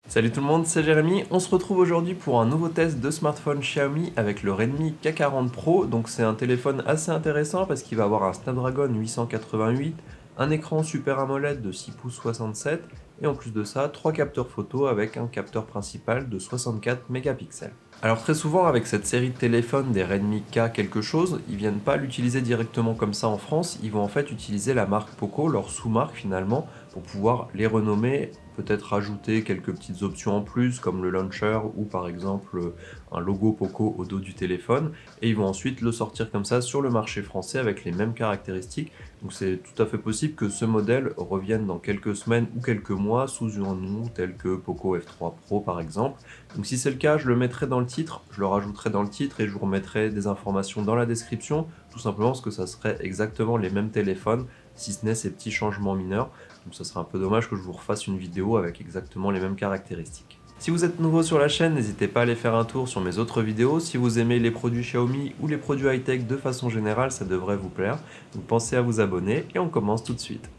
Salut tout le monde, c'est Jérémy. On se retrouve aujourd'hui pour un nouveau test de smartphone Xiaomi avec le Redmi K40 Pro. Donc c'est un téléphone assez intéressant parce qu'il va avoir un Snapdragon 888, un écran Super AMOLED de 6 pouces 67 et en plus de ça, 3 capteurs photo avec un capteur principal de 64 mégapixels. Alors très souvent avec cette série de téléphones des Redmi K quelque chose, ils viennent pas l'utiliser directement comme ça en France, ils vont en fait utiliser la marque Poco, leur sous-marque finalement, pour pouvoir les renommer, peut-être rajouter quelques petites options en plus comme le launcher ou par exemple un logo Poco au dos du téléphone, et ils vont ensuite le sortir comme ça sur le marché français avec les mêmes caractéristiques. Donc c'est tout à fait possible que ce modèle revienne dans quelques semaines ou quelques mois sous un nom tel que Poco F3 Pro par exemple. Donc si c'est le cas, je le mettrai dans le titre, je le rajouterai dans le titre et je vous remettrai des informations dans la description, tout simplement parce que ça serait exactement les mêmes téléphones, si ce n'est ces petits changements mineurs. Donc ça serait un peu dommage que je vous refasse une vidéo avec exactement les mêmes caractéristiques. Si vous êtes nouveau sur la chaîne, n'hésitez pas à aller faire un tour sur mes autres vidéos. Si vous aimez les produits Xiaomi ou les produits high-tech de façon générale, ça devrait vous plaire. Donc pensez à vous abonner et on commence tout de suite.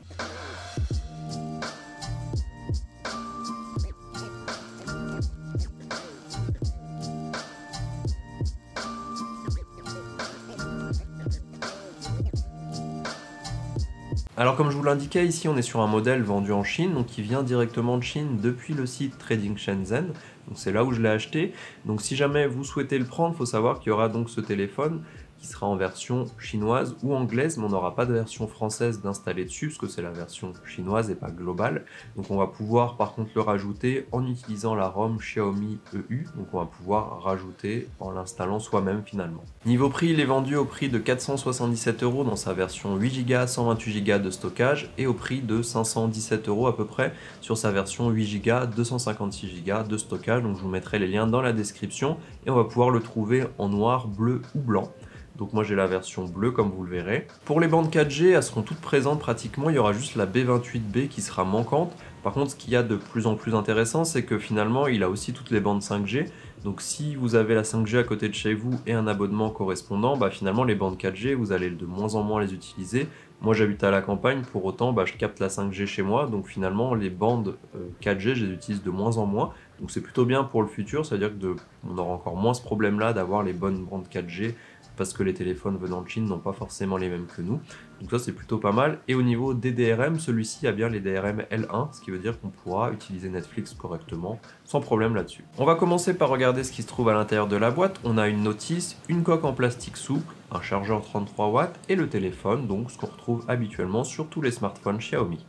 Alors comme je vous l'indiquais, ici on est sur un modèle vendu en Chine, donc qui vient directement de Chine depuis le site Trading Shenzhen, donc c'est là où je l'ai acheté. Donc si jamais vous souhaitez le prendre, il faut savoir qu'il y aura donc ce téléphone qui sera en version chinoise ou anglaise, mais on n'aura pas de version française d'installer dessus, parce que c'est la version chinoise et pas globale. Donc on va pouvoir par contre le rajouter en utilisant la ROM Xiaomi EU, donc on va pouvoir rajouter en l'installant soi-même finalement. Niveau prix, il est vendu au prix de 477 € dans sa version 8 Go, 128 Go de stockage, et au prix de 517 € à peu près sur sa version 8 Go, 256 Go de stockage. Donc je vous mettrai les liens dans la description, et on va pouvoir le trouver en noir, bleu ou blanc. Donc moi j'ai la version bleue comme vous le verrez. Pour les bandes 4G, elles seront toutes présentes pratiquement, il y aura juste la B28B qui sera manquante. Par contre, ce qu'il y a de plus en plus intéressant, c'est que finalement il a aussi toutes les bandes 5G. Donc si vous avez la 5G à côté de chez vous et un abonnement correspondant, finalement les bandes 4G, vous allez de moins en moins les utiliser. Moi j'habite à la campagne, pour autant je capte la 5G chez moi, donc finalement les bandes 4G je les utilise de moins en moins. Donc c'est plutôt bien pour le futur, c'est-à-dire qu'on aura encore moins ce problème-là d'avoir les bonnes bandes 4G, parce que les téléphones venant de Chine n'ont pas forcément les mêmes que nous. Donc ça c'est plutôt pas mal. Et au niveau des DRM, celui-ci a bien les DRM L1, ce qui veut dire qu'on pourra utiliser Netflix correctement, sans problème là-dessus. On va commencer par regarder ce qui se trouve à l'intérieur de la boîte. On a une notice, une coque en plastique souple, un chargeur 33 watts et le téléphone, donc ce qu'on retrouve habituellement sur tous les smartphones Xiaomi.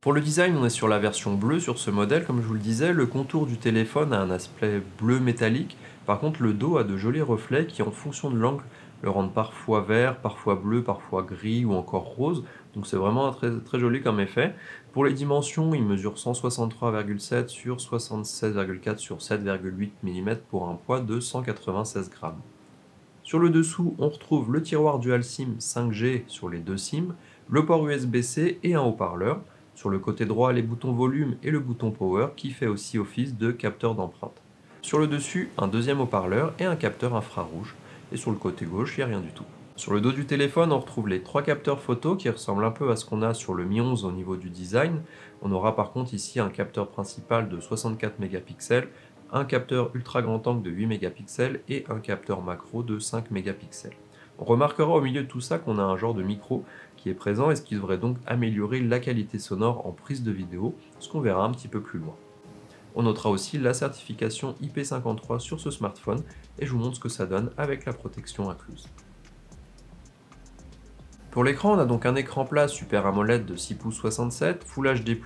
Pour le design, on est sur la version bleue sur ce modèle, comme je vous le disais. Le contour du téléphone a un aspect bleu métallique. Par contre, le dos a de jolis reflets qui, en fonction de l'angle, le rendent parfois vert, parfois bleu, parfois gris ou encore rose. Donc c'est vraiment très, très joli comme effet. Pour les dimensions, il mesure 163,7 sur 76,4 sur 7,8 mm pour un poids de 196 grammes. Sur le dessous, on retrouve le tiroir dual SIM 5G sur les deux SIM, le port USB-C et un haut-parleur. Sur le côté droit, les boutons volume et le bouton power qui fait aussi office de capteur d'empreinte. Sur le dessus, un deuxième haut-parleur et un capteur infrarouge. Et sur le côté gauche, il n'y a rien du tout. Sur le dos du téléphone, on retrouve les trois capteurs photo qui ressemblent un peu à ce qu'on a sur le Mi 11 au niveau du design. On aura par contre ici un capteur principal de 64 mégapixels, un capteur ultra grand angle de 8 mégapixels et un capteur macro de 5 mégapixels. On remarquera au milieu de tout ça qu'on a un genre de micro qui est présent et ce qui devrait donc améliorer la qualité sonore en prise de vidéo, ce qu'on verra un petit peu plus loin. On notera aussi la certification IP53 sur ce smartphone et je vous montre ce que ça donne avec la protection incluse. Pour l'écran, on a donc un écran plat Super AMOLED de 6 pouces 67, Full HD+,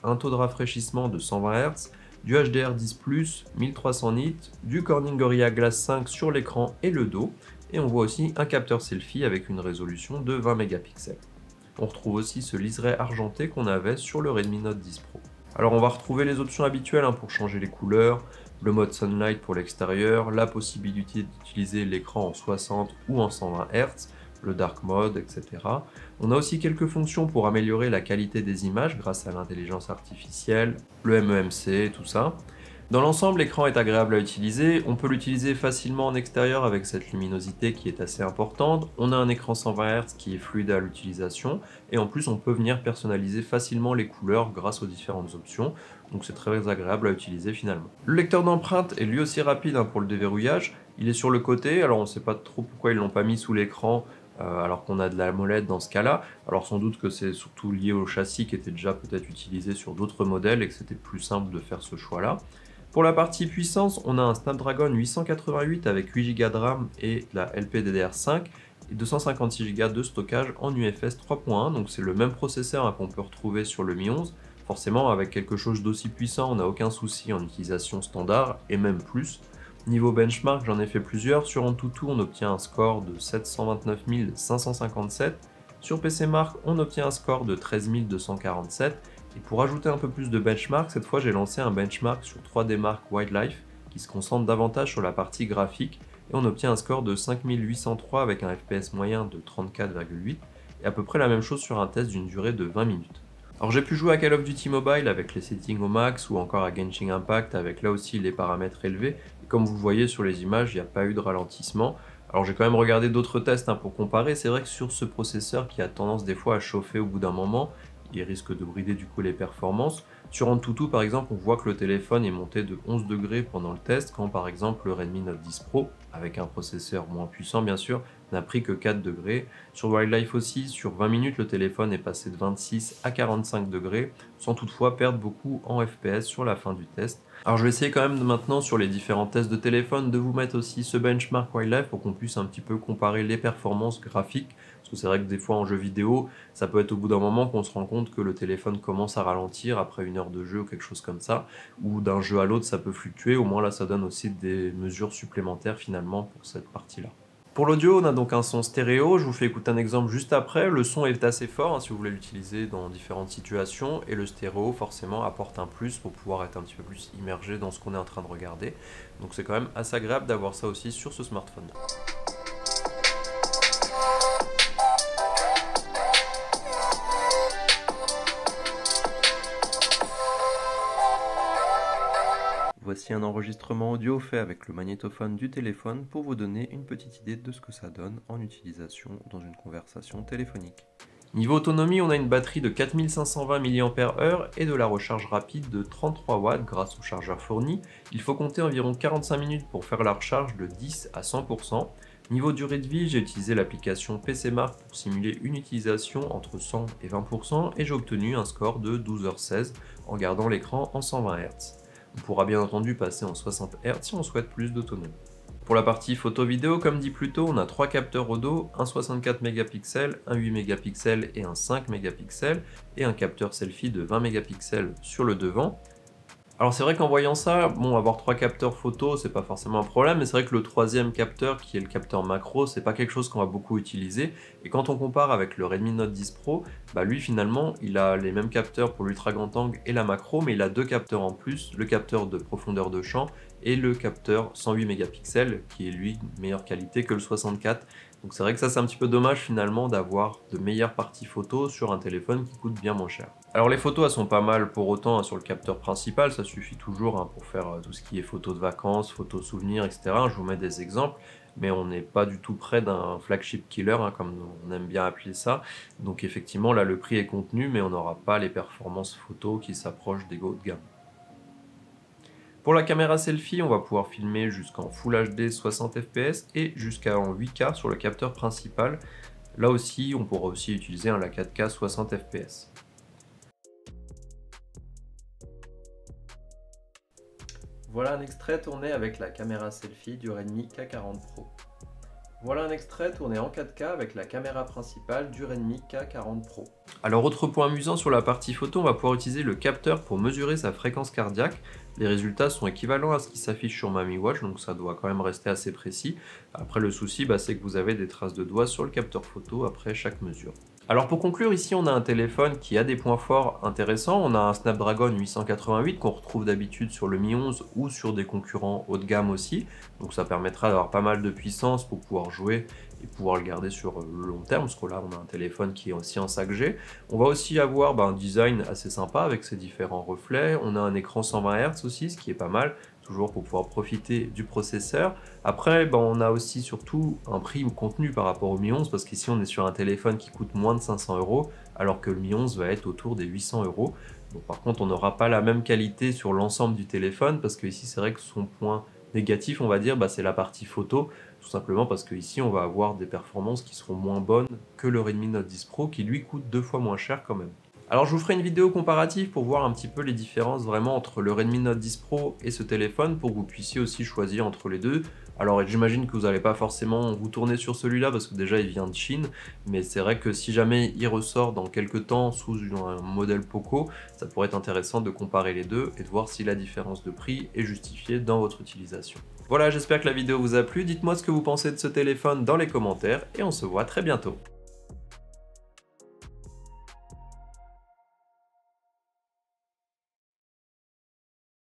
un taux de rafraîchissement de 120 Hz, du HDR10+, 1300 nits, du Corning Gorilla Glass 5 sur l'écran et le dos, et on voit aussi un capteur selfie avec une résolution de 20 mégapixels. On retrouve aussi ce liseré argenté qu'on avait sur le Redmi Note 10 Pro. Alors on va retrouver les options habituelles pour changer les couleurs, le mode Sunlight pour l'extérieur, la possibilité d'utiliser l'écran en 60 ou en 120 Hz, le dark mode, etc. On a aussi quelques fonctions pour améliorer la qualité des images grâce à l'intelligence artificielle, le MEMC, tout ça. Dans l'ensemble, l'écran est agréable à utiliser, on peut l'utiliser facilement en extérieur avec cette luminosité qui est assez importante, on a un écran 120 Hz qui est fluide à l'utilisation, et en plus on peut venir personnaliser facilement les couleurs grâce aux différentes options, donc c'est très agréable à utiliser finalement. Le lecteur d'empreintes est lui aussi rapide pour le déverrouillage, il est sur le côté, alors on ne sait pas trop pourquoi ils l'ont pas mis sous l'écran, alors qu'on a de la AMOLED dans ce cas-là. Alors sans doute que c'est surtout lié au châssis qui était déjà peut-être utilisé sur d'autres modèles et que c'était plus simple de faire ce choix-là. Pour la partie puissance, on a un Snapdragon 888 avec 8 Go de RAM et de la LPDDR5 et 256 Go de stockage en UFS 3.1, donc c'est le même processeur qu'on peut retrouver sur le Mi 11. Forcément, avec quelque chose d'aussi puissant, on n'a aucun souci en utilisation standard et même plus. Niveau benchmark, j'en ai fait plusieurs. Sur AnTuTu, on obtient un score de 729 557. Sur PCMark, on obtient un score de 13 247. Et pour ajouter un peu plus de benchmark, cette fois j'ai lancé un benchmark sur 3D Mark Wildlife qui se concentre davantage sur la partie graphique et on obtient un score de 5803 avec un FPS moyen de 34,8 et à peu près la même chose sur un test d'une durée de 20 minutes. Alors j'ai pu jouer à Call of Duty Mobile avec les settings au max ou encore à Genshin Impact avec là aussi les paramètres élevés et comme vous le voyez sur les images, il n'y a pas eu de ralentissement. Alors j'ai quand même regardé d'autres tests pour comparer, c'est vrai que sur ce processeur qui a tendance des fois à chauffer au bout d'un moment, il risque de brider du coup les performances. Sur AnTuTu par exemple, on voit que le téléphone est monté de 11 degrés pendant le test, quand par exemple le Redmi Note 10 Pro, avec un processeur moins puissant bien sûr, n'a pris que 4 degrés. Sur Wildlife aussi, sur 20 minutes, le téléphone est passé de 26 à 45 degrés, sans toutefois perdre beaucoup en FPS sur la fin du test. Alors je vais essayer quand même maintenant sur les différents tests de téléphone de vous mettre aussi ce benchmark Wildlife pour qu'on puisse un petit peu comparer les performances graphiques. Parce que c'est vrai que des fois en jeu vidéo, ça peut être au bout d'un moment qu'on se rend compte que le téléphone commence à ralentir après une heure de jeu ou quelque chose comme ça. Ou d'un jeu à l'autre, ça peut fluctuer. Au moins là, ça donne aussi des mesures supplémentaires finalement pour cette partie-là. Pour l'audio, on a donc un son stéréo, je vous fais écouter un exemple juste après. Le son est assez fort si vous voulez l'utiliser dans différentes situations et le stéréo forcément apporte un plus pour pouvoir être un petit peu plus immergé dans ce qu'on est en train de regarder. Donc c'est quand même assez agréable d'avoir ça aussi sur ce smartphone. Voici un enregistrement audio fait avec le magnétophone du téléphone pour vous donner une petite idée de ce que ça donne en utilisation dans une conversation téléphonique. Niveau autonomie, on a une batterie de 4520 mAh et de la recharge rapide de 33 watts grâce au chargeur fourni. Il faut compter environ 45 minutes pour faire la recharge de 10 à 100%. Niveau durée de vie, j'ai utilisé l'application PCMark pour simuler une utilisation entre 100 et 20% et j'ai obtenu un score de 12h16 en gardant l'écran en 120 Hz. On pourra bien entendu passer en 60 Hz si on souhaite plus d'autonomie. Pour la partie photo-vidéo, comme dit plus tôt, on a 3 capteurs audio, un 64 mégapixels, un 8 mégapixels et un 5 mégapixels, et un capteur selfie de 20 mégapixels sur le devant. Alors c'est vrai qu'en voyant ça, bon, avoir 3 capteurs photo, c'est pas forcément un problème, mais c'est vrai que le troisième capteur, qui est le capteur macro, c'est pas quelque chose qu'on va beaucoup utiliser. Et quand on compare avec le Redmi Note 10 Pro, lui finalement, il a les mêmes capteurs pour l'ultra grand angle et la macro, mais il a 2 capteurs en plus, le capteur de profondeur de champ et le capteur 108 mégapixels, qui est lui de meilleure qualité que le 64. Donc c'est vrai que ça c'est un petit peu dommage finalement d'avoir de meilleures parties photos sur un téléphone qui coûte bien moins cher. Alors les photos elles sont pas mal pour autant sur le capteur principal, ça suffit toujours pour faire tout ce qui est photos de vacances, photos souvenirs, etc. Je vous mets des exemples, mais on n'est pas du tout près d'un flagship killer, comme on aime bien appeler ça. Donc effectivement là le prix est contenu, mais on n'aura pas les performances photos qui s'approchent des haut de gamme. Pour la caméra selfie, on va pouvoir filmer jusqu'en Full HD 60 fps et jusqu'en 8K sur le capteur principal. Là aussi, on pourra aussi utiliser la 4K 60 fps. Voilà un extrait tourné avec la caméra selfie du Redmi K40 Pro. Voilà un extrait tourné en 4K avec la caméra principale du Redmi K40 Pro. Alors autre point amusant sur la partie photo, on va pouvoir utiliser le capteur pour mesurer sa fréquence cardiaque. Les résultats sont équivalents à ce qui s'affiche sur ma Mi Watch, donc ça doit quand même rester assez précis. Après le souci, c'est que vous avez des traces de doigts sur le capteur photo après chaque mesure. Alors pour conclure, ici on a un téléphone qui a des points forts intéressants. On a un Snapdragon 888 qu'on retrouve d'habitude sur le Mi 11 ou sur des concurrents haut de gamme aussi. Donc ça permettra d'avoir pas mal de puissance pour pouvoir jouer et pouvoir le garder sur le long terme, parce que là on a un téléphone qui est aussi en 5G. On va aussi avoir un design assez sympa avec ses différents reflets. On a un écran 120 Hz aussi, ce qui est pas mal, toujours pour pouvoir profiter du processeur. Après, on a aussi surtout un prix contenu par rapport au Mi 11, parce qu'ici on est sur un téléphone qui coûte moins de 500 €, alors que le Mi 11 va être autour des 800 €. Donc, par contre, on n'aura pas la même qualité sur l'ensemble du téléphone, parce que ici c'est vrai que son point négatif, on va dire, c'est la partie photo, tout simplement parce que ici on va avoir des performances qui seront moins bonnes que le Redmi Note 10 Pro, qui lui coûte 2 fois moins cher quand même. Alors je vous ferai une vidéo comparative pour voir un petit peu les différences vraiment entre le Redmi Note 10 Pro et ce téléphone, pour que vous puissiez aussi choisir entre les deux. Alors j'imagine que vous n'allez pas forcément vous tourner sur celui-là parce que déjà il vient de Chine, mais c'est vrai que si jamais il ressort dans quelques temps sous un modèle Poco, ça pourrait être intéressant de comparer les deux et de voir si la différence de prix est justifiée dans votre utilisation. Voilà, j'espère que la vidéo vous a plu, dites-moi ce que vous pensez de ce téléphone dans les commentaires et on se voit très bientôt.